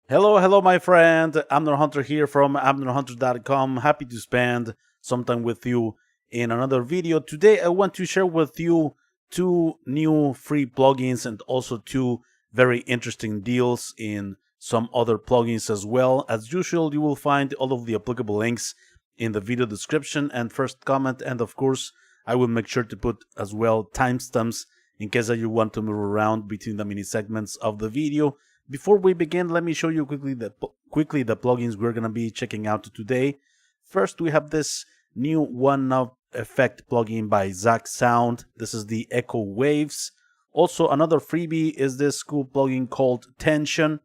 Hello, my friend. Amner Hunter here from AmnerHunter.com. Happy to spend some time with you in another video. Today, I want to share with you two new free plugins and also two very interesting deals in some other plugins as well. As usual, you will find all of the applicable links in the video description and first comment. And of course, I will make sure to put as well timestamps in case that you want to move around between the mini segments of the video. Before we begin, let me show you quickly the plugins we're going to be checking out today. First, we have this new one-off effect plugin by Zack Sound. This is the Echowaves. Also, another freebie is this cool plugin called Tension.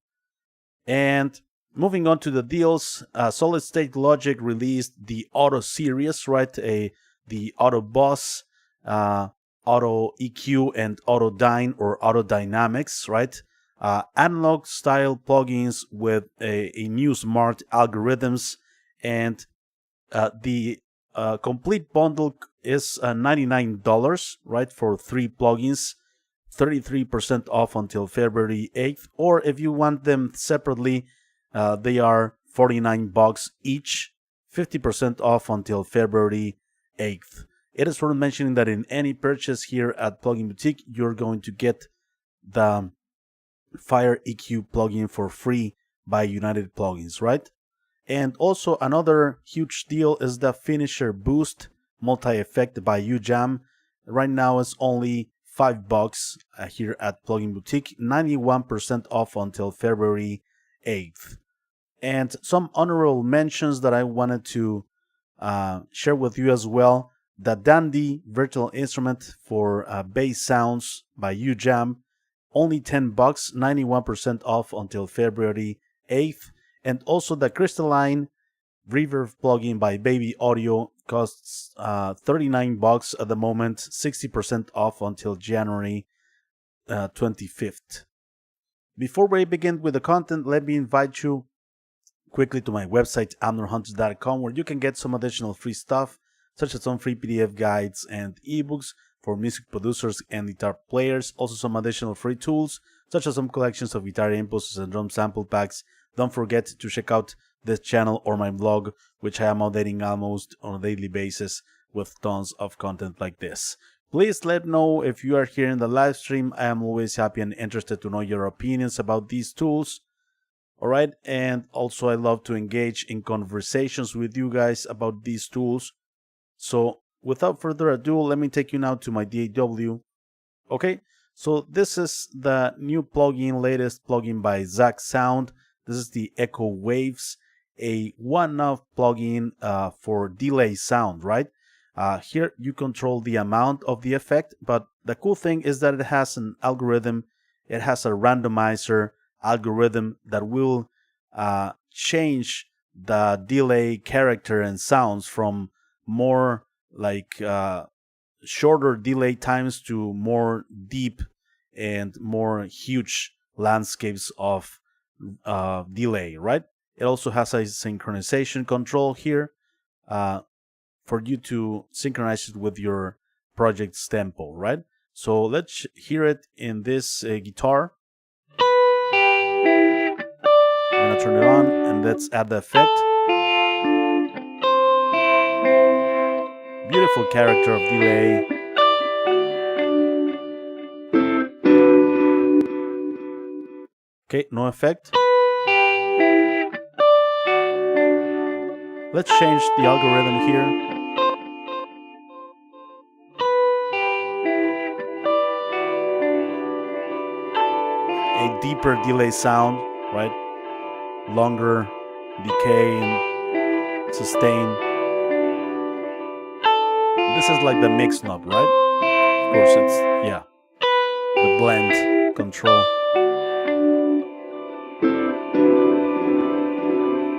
And moving on to the deals, Solid State Logic released the Auto series, right? The AutoBus, AutoEq, and AutoDyn or AutoDynamics, right? Analog style plugins with a new smart algorithms, and the complete bundle is $99, right, for 3 plugins, 33% off until February 8th, or if you want them separately, they are $49 each, 50% off until February 8th. It is worth mentioning that in any purchase here at Plugin Boutique, you're going to get the Fire EQ plugin for free by United Plugins, right? And also another huge deal is the Finisher Boost multi-effect by Ujam. Right now it's only $5 here at Plugin Boutique, 91% off until February 8th. And some honorable mentions that I wanted to share with you as well. The Dandy virtual instrument for bass sounds by Ujam. Only $10, 91% off until February 8th. And also the Crystalline Reverb plugin by Baby Audio costs $39 at the moment, 60% off until January 25th. Before we begin with the content, let me invite you quickly to my website, amnerhunters.com, where you can get some additional free stuff, such as some free PDF guides and ebooks for music producers and guitar players. Also some additional free tools, such as some collections of guitar impulses and drum sample packs. Don't forget to check out this channel or my blog, which I am updating almost on a daily basis with tons of content like this. Please let me know if you are here in the live stream. I am always happy and interested to know your opinions about these tools. Alright, and also I love to engage in conversations with you guys about these tools. So without further ado, let me take you now to my DAW. Okay, so this is the new plugin, latest plugin by Zack Sound. This is the Echowaves, a one-off plugin for delay sound, right? Here you control the amount of the effect, but the cool thing is that it has an algorithm. It has a randomizer algorithm that will change the delay character and sounds from more like shorter delay times to more deep and more huge landscapes of delay, right? It also has a synchronization control here for you to synchronize it with your project's tempo, right? So let's hear it in this guitar. I'm gonna turn it on and let's add the effect. Beautiful character of delay. Okay, no effect. Let's change the algorithm here. A deeper delay sound, right? Longer decay and sustain. This is like the mix knob, right? Of course, it's, yeah, the blend control.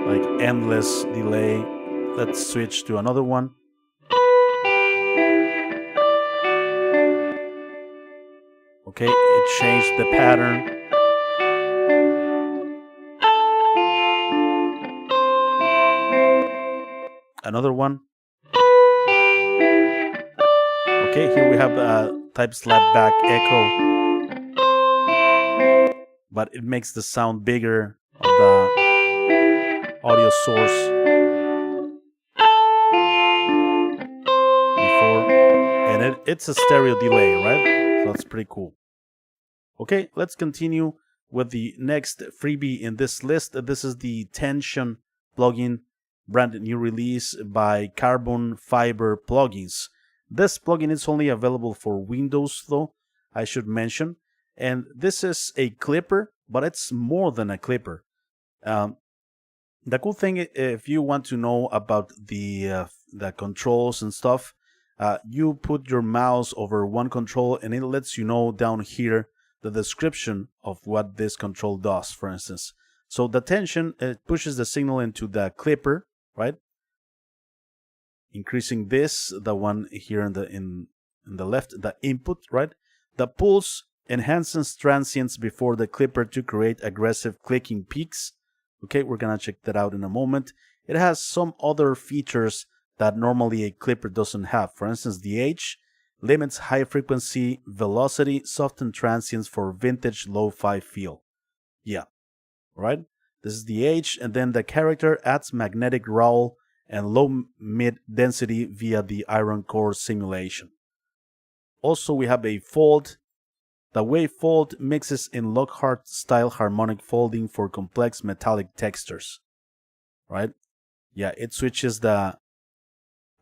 Like endless delay. Let's switch to another one. Okay, it changed the pattern. Another one. Okay, here we have a type slapback echo, but it makes the sound bigger of the audio source before, and it's a stereo delay, right? So that's pretty cool. Okay, let's continue with the next freebie in this list. This is the Tension plugin, brand new release by Carbon Fiber Plugins. This plugin is only available for Windows, though, I should mention. And this is a clipper, but it's more than a clipper. The cool thing, if you want to know about the controls and stuff, you put your mouse over one control and it lets you know down here the description of what this control does, for instance. So the tension, it pushes the signal into the clipper, right? Increasing this, the one here in the left, the input, right? The pulse enhances transients before the clipper to create aggressive clicking peaks. Okay, we're gonna check that out in a moment. It has some other features that normally a clipper doesn't have. For instance, the H limits high frequency velocity, soften transients for vintage lo-fi feel. Yeah, right? This is the H, and then the character adds magnetic growl and low mid density via the iron core simulation. Also, we have a fold. The wave fold mixes in Lockhart style harmonic folding for complex metallic textures. Right? Yeah, it switches the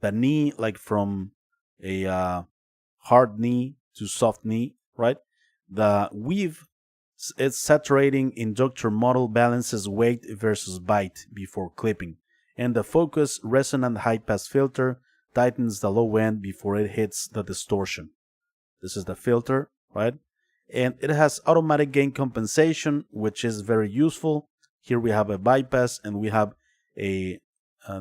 knee like from a hard knee to soft knee, right? The weave is saturating inductor model balances weight versus bite before clipping. And the focus resonant high pass filter tightens the low end before it hits the distortion. This is the filter, right? And it has automatic gain compensation, which is very useful. Here we have a bypass and we have a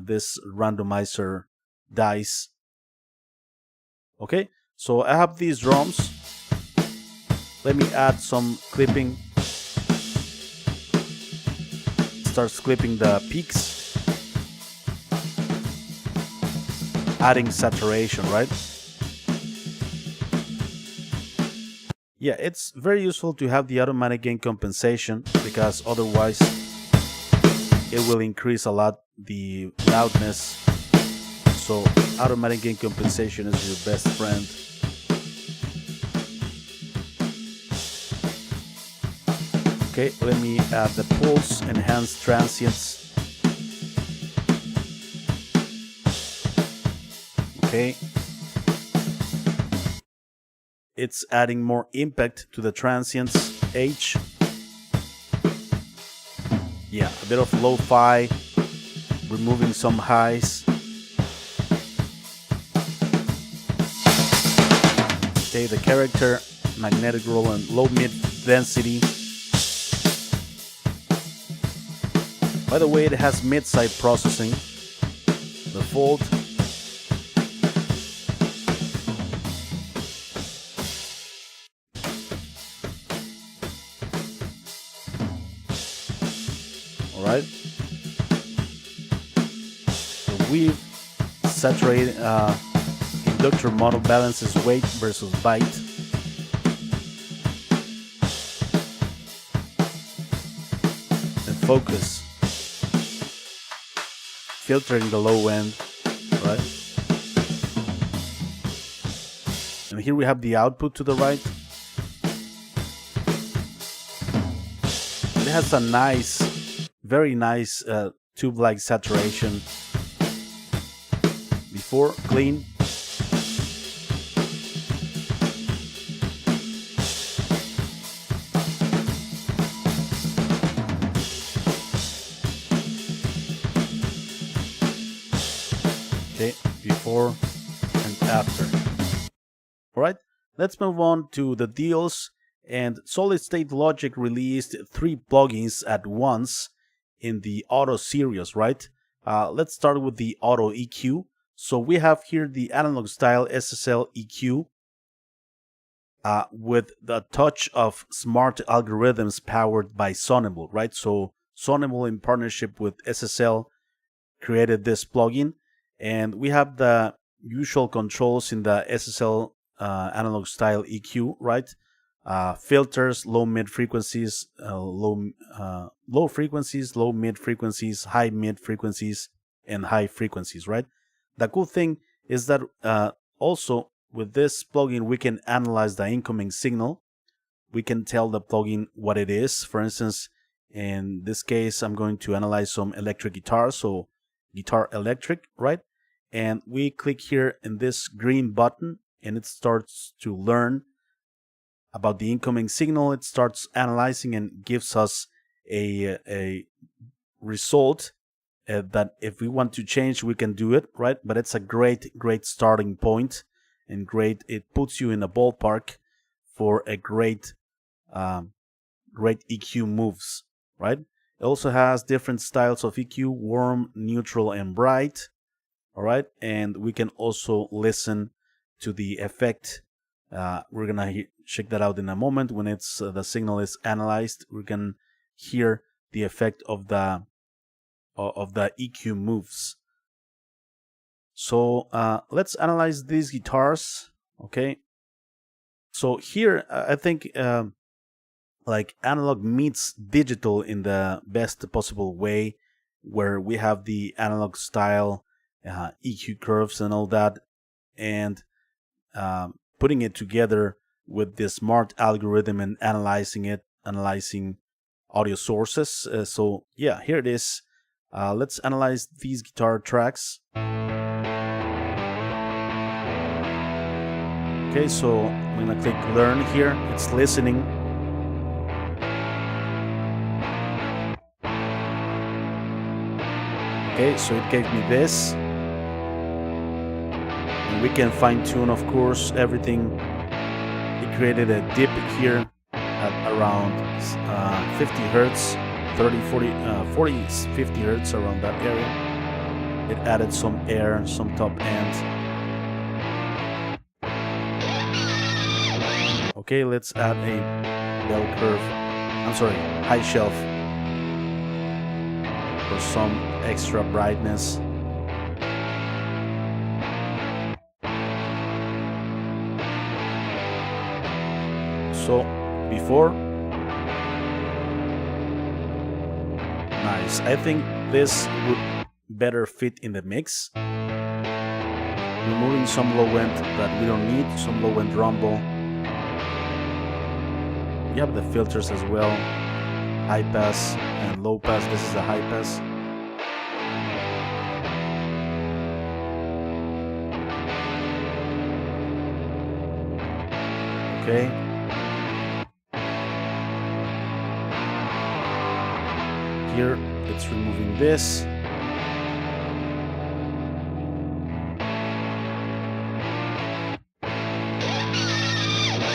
this randomizer dice. Okay, so I have these drums. Let me add some clipping. Starts clipping the peaks. Adding saturation, right? Yeah, it's very useful to have the automatic gain compensation because otherwise it will increase a lot the loudness. So automatic gain compensation is your best friend. Okay, let me add the pulse, enhanced transients. Okay. It's adding more impact to the transients. H. Yeah, a bit of lo-fi, removing some highs. Okay, the character, magnetic roll and low mid density. By the way, it has mid-side processing. The fold. Alright. The weave, saturated inductor model balances weight versus bite. And focus. Filtering the low end, right? And here we have the output to the right. It has a nice, very nice tube-like saturation. Before, clean. Okay, before and after. Alright, let's move on to the deals. And Solid State Logic released 3 plugins at once in the Auto series, right? Let's start with the AutoEq. So we have here the analog style SSL EQ with the touch of smart algorithms powered by Sonible, right? So Sonible, in partnership with SSL, created this plugin. And we have the usual controls in the SSL analog style EQ, right? filters, low mid frequencies, low frequencies, low mid frequencies, high mid frequencies, and high frequencies, right? The cool thing is that also with this plugin we can analyze the incoming signal. We can tell the plugin what it is. For instance, in this case I'm going to analyze some electric guitar, so guitar electric, right? And we click here in this green button and it starts to learn about the incoming signal. It starts analyzing and gives us a result that if we want to change we can do it, right? But it's a great starting point, and it puts you in a ballpark for a great EQ moves, right? It also has different styles of EQ: warm, neutral, and bright. All right, and we can also listen to the effect. We're gonna check that out in a moment. When it's the signal is analyzed, we can hear the effect of the EQ moves. So let's analyze these guitars. Okay, so here I think like analog meets digital in the best possible way, where we have the analog style EQ curves and all that, and putting it together with the smart algorithm and analyzing audio sources. So yeah, here it is. Let's analyze these guitar tracks. Okay, so I'm gonna click learn here. It's listening. Okay, so it gave me this. And we can fine tune, of course, everything. It created a dip here at around 50 hertz, 30, 40, 50 hertz, around that area. It added some air, some top end. Okay, let's add a bell curve. High shelf for some extra brightness. So before, nice. I think this would better fit in the mix. Removing some low end that we don't need, some low end rumble. You have the filters as well, high pass and low pass. This is the high pass. Okay. Here it's removing this.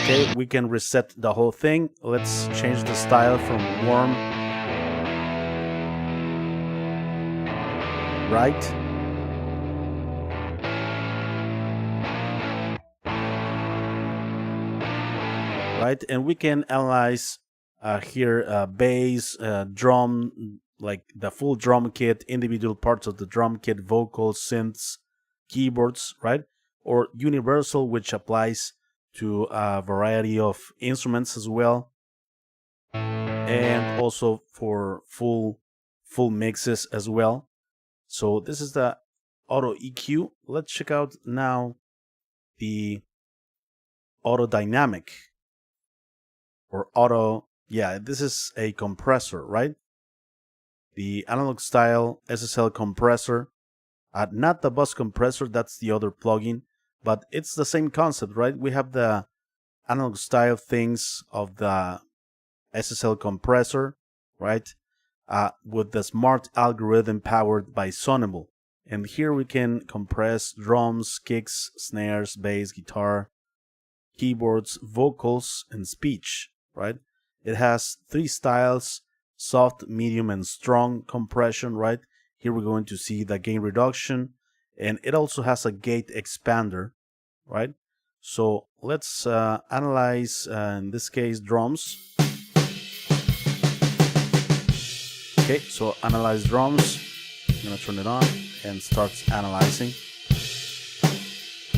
Okay, we can reset the whole thing. Let's change the style from warm, bright, right, and we can analyze here bass, drum, like the full drum kit, individual parts of the drum kit, vocals, synths, keyboards, right, or universal, which applies to a variety of instruments as well, and also for full mixes as well. So this is the AutoEq. Let's check out now the AutoDynamic or auto. Yeah, this is a compressor, right? The analog style SSL compressor, not the bus compressor. That's the other plugin. But it's the same concept, right? We have the analog style things of the SSL compressor, right? With the smart algorithm powered by Sonable. And here we can compress drums, kicks, snares, bass, guitar, keyboards, vocals, and speech, right? It has 3 styles: soft, medium, and strong compression, right? Here we're going to see the gain reduction. And it also has a gate expander, right? So let's analyze, in this case, drums. Okay, so analyze drums. I'm gonna turn it on and starts analyzing.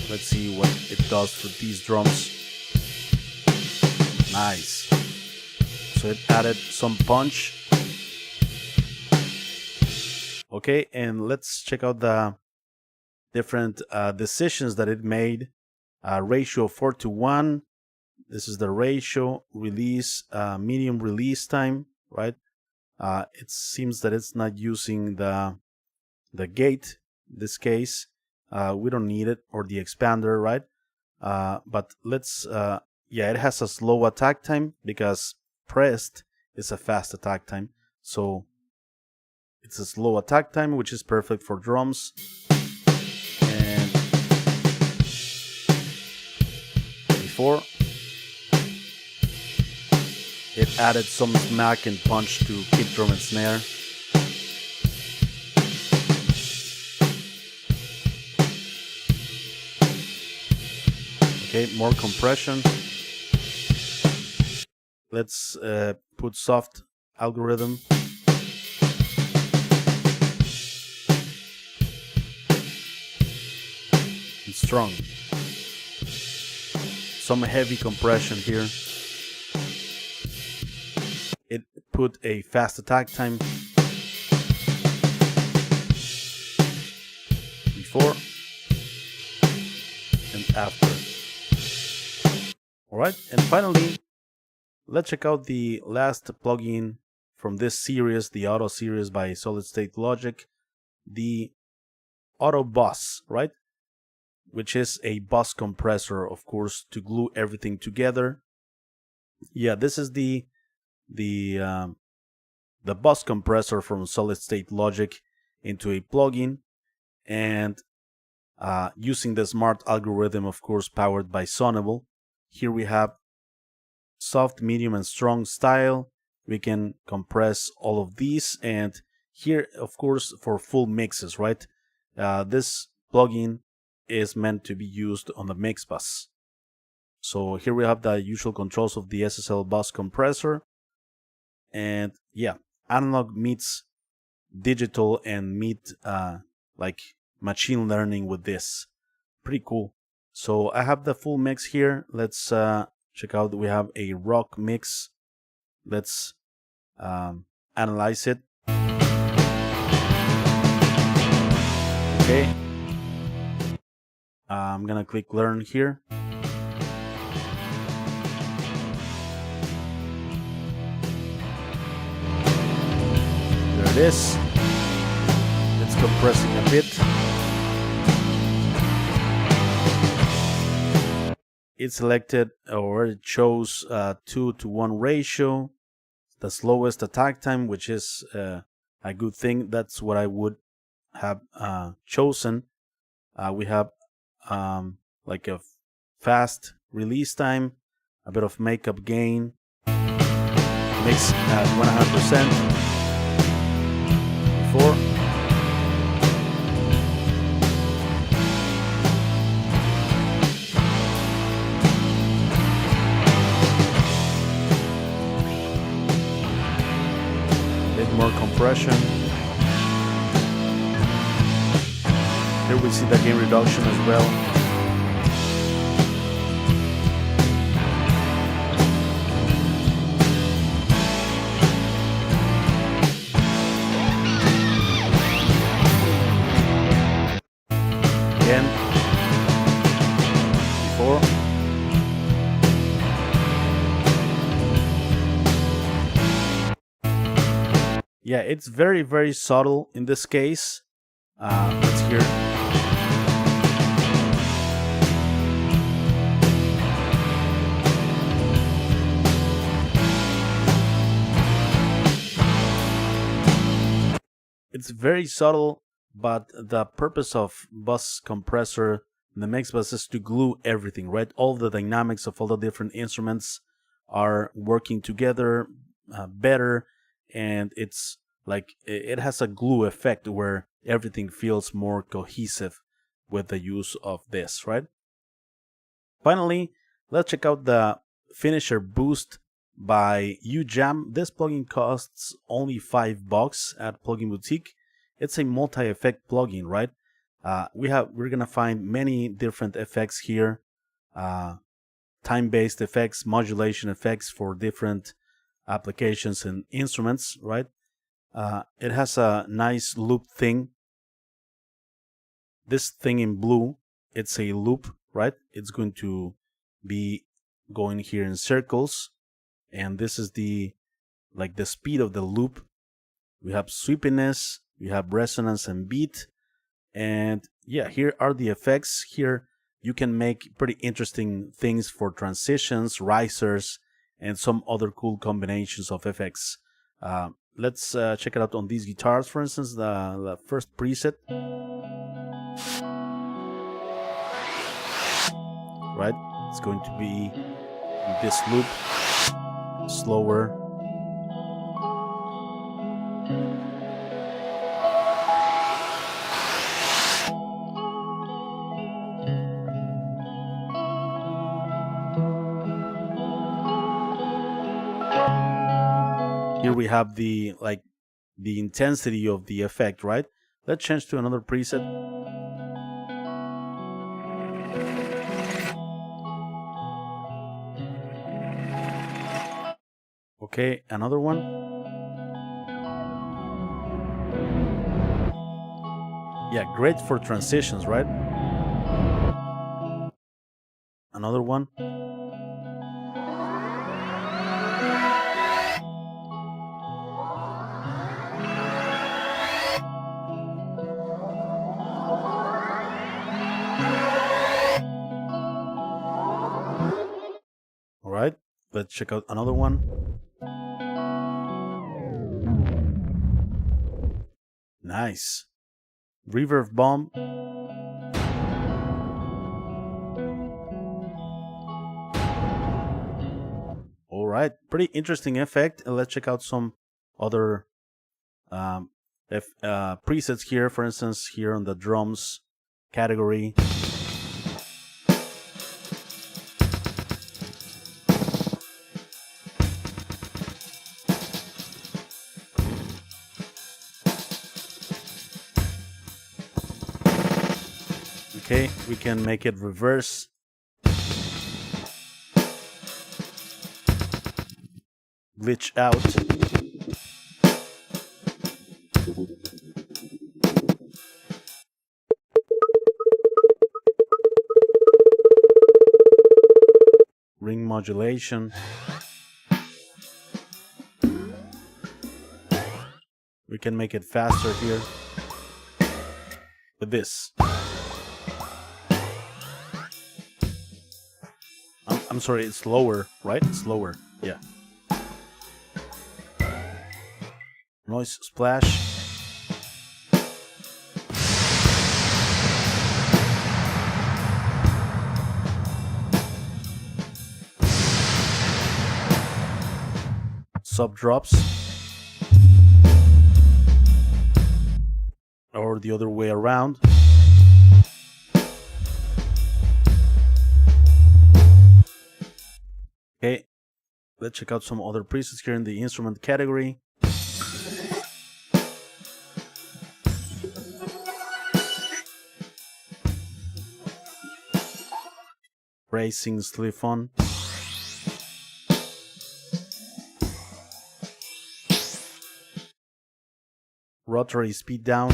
Let's see what it does for these drums. Nice. So it added some punch. Okay, and let's check out the different decisions that it made. Ratio 4:1. This is the ratio. Release, medium release time, right? It seems that it's not using the gate in this case. We don't need it, or the expander, right? But let's, yeah, it has a slow attack time because pressed is a fast attack time. So it's a slow attack time, which is perfect for drums. And before, it added some smack and punch to kick drum and snare. Okay, more compression. Let's put soft algorithm. And strong. Some heavy compression here. It put a fast attack time before and after. Alright, and finally, let's check out the last plugin from this series, the Auto series by Solid State Logic, the AutoBus, right? Which is a bus compressor, of course, to glue everything together. Yeah, this is the bus compressor from Solid State Logic into a plugin, and using the smart algorithm, of course, powered by Sonable. Here we have soft, medium, and strong style. We can compress all of these, and here, of course, for full mixes, right? This plugin is meant to be used on the mix bus. So here we have the usual controls of the SSL bus compressor, and yeah, analog meets digital and meet like machine learning with this. Pretty cool. So I have the full mix here. Let's check out. We have a rock mix. Let's analyze it. Okay. I'm gonna click learn here. There it is. It's compressing a bit. It selected, or it chose 2:1 ratio, the slowest attack time, which is a good thing. That's what I would have chosen. We have like a fast release time, a bit of makeup gain, mix at 100% before. More compression. Here we see the gain reduction as well. Again, before. Yeah, it's very, very subtle in this case. Let's hear. It's very subtle, but the purpose of bus compressor in the mix bus is to glue everything, right? All the dynamics of all the different instruments are working together better, and it's like it has a glue effect where everything feels more cohesive with the use of this, right? Finally, let's check out the Finisher Boost by Ujam. This plugin costs only $5 at Plugin Boutique. It's a multi-effect plugin, right? We're gonna find many different effects here. time-based effects, modulation effects for different applications and instruments, right? It has a nice loop thing. This thing in blue, it's a loop, right? It's going to be going here in circles, and this is the speed of the loop. We have sweepiness, we have resonance and beat, and yeah, here are the effects. Here you can make pretty interesting things for transitions, risers, and some other cool combinations of effects. Let's check it out on these guitars, for instance, the first preset. Right? It's going to be this loop, slower. Here we have the intensity of the effect, right? Let's change to another preset. Okay, another one. Yeah, great for transitions, right? Another one. All right, let's check out another one. Nice. Reverb bomb. All right, pretty interesting effect. Let's check out some other presets here. For instance, here on the drums category. Okay, we can make it reverse. Glitch out. Ring modulation. We can make it faster here with this. I'm sorry, it's lower, right? It's lower, yeah. Noise splash. Sub drops. Or the other way around. Okay, let's check out some other presets here in the instrument category. Racing Sliffon. Rotary speed down.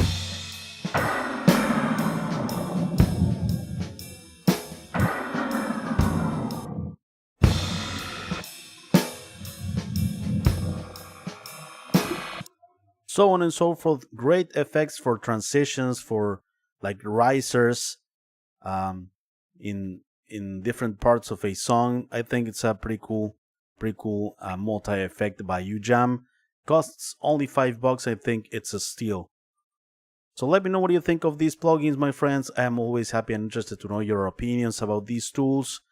So on and so forth. Great effects for transitions, for like risers in different parts of a song. I think it's a pretty cool multi-effect by Ujam. Costs only $5. I think it's a steal. So let me know what you think of these plugins, my friends. I am always happy and interested to know your opinions about these tools.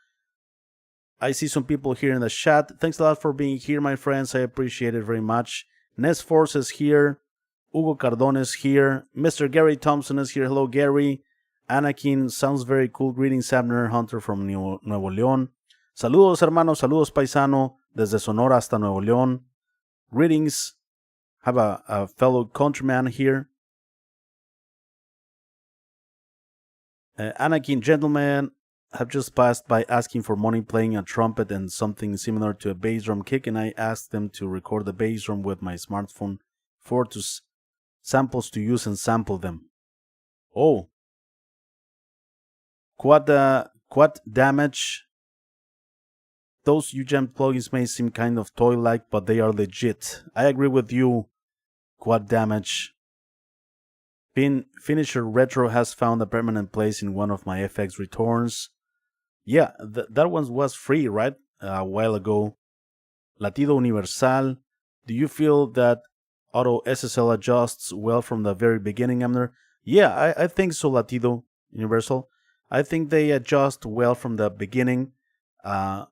I see some people here in the chat. Thanks a lot for being here, my friends. I appreciate it very much. Ness Force is here. Hugo Cardon is here. Mr. Gary Thompson is here. Hello, Gary. Anakin, sounds very cool. Greetings, Abner Hunter from Nuevo León. Saludos, hermanos. Saludos, paisano. Desde Sonora hasta Nuevo León. Greetings. Have a fellow countryman here. Anakin, gentleman. have just passed by asking for money playing a trumpet and something similar to a bass drum kick, and I asked them to record the bass drum with my smartphone for samples to use and sample them. Oh, quad damage. Those Ujam plugins may seem kind of toy-like, but they are legit. I agree with you, quad damage. Finisher Retro has found a permanent place in one of my FX returns. Yeah, that one was free, right? A while ago. Latido Universal. Do you feel that Auto SSL adjusts well from the very beginning, Amner? Yeah, I think so, Latido Universal. I think they adjust well from the beginning,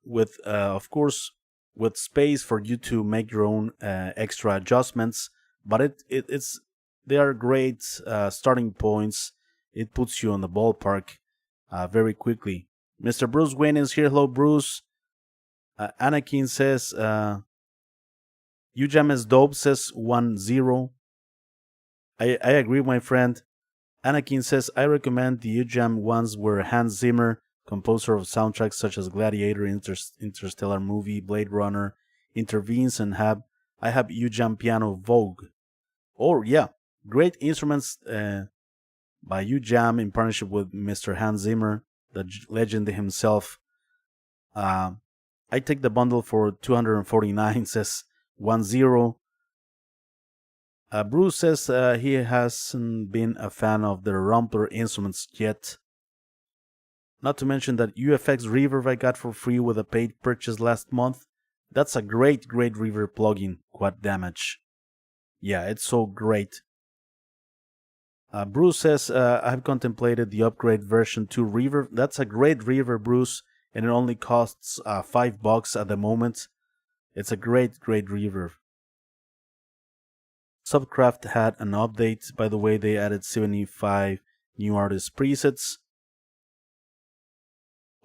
with, of course, with space for you to make your own extra adjustments. But it's they are great starting points. It puts you on the ballpark very quickly. Mr. Bruce Wayne is here. Hello, Bruce. Anakin says, Ujam is dope, says 1-0. I agree, my friend. Anakin says, I recommend the Ujam ones where Hans Zimmer, composer of soundtracks such as Gladiator, Interstellar Movie, Blade Runner, intervenes, and I have Ujam Piano Vogue. Or, yeah, great instruments by Ujam in partnership with Mr. Hans Zimmer, the legend himself. I take the bundle for 249, says 1-0. Bruce says he hasn't been a fan of the Rumpler instruments yet. Not to mention that UFX Reverb I got for free with a paid purchase last month. That's a great reverb plugin, quad damage. Yeah, it's so great. Bruce says, I've contemplated the upgrade version 2 reverb. That's a great reverb, Bruce, and it only costs $5 at the moment. It's a great reverb. Subcraft had an update. By the way, they added 75 new artist presets.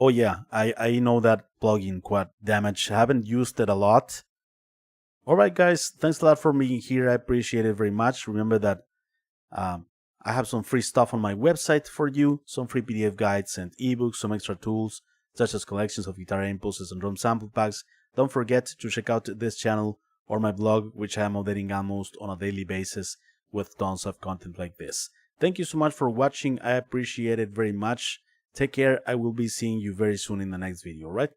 Oh yeah, I know that plugin, quad damage. I haven't used it a lot. Alright guys, thanks a lot for being here. I appreciate it very much. Remember that I have some free stuff on my website for you, some free PDF guides and ebooks, some extra tools, such as collections of guitar impulses and drum sample packs. Don't forget to check out this channel or my blog, which I am updating almost on a daily basis with tons of content like this. Thank you so much for watching. I appreciate it very much. Take care. I will be seeing you very soon in the next video, alright?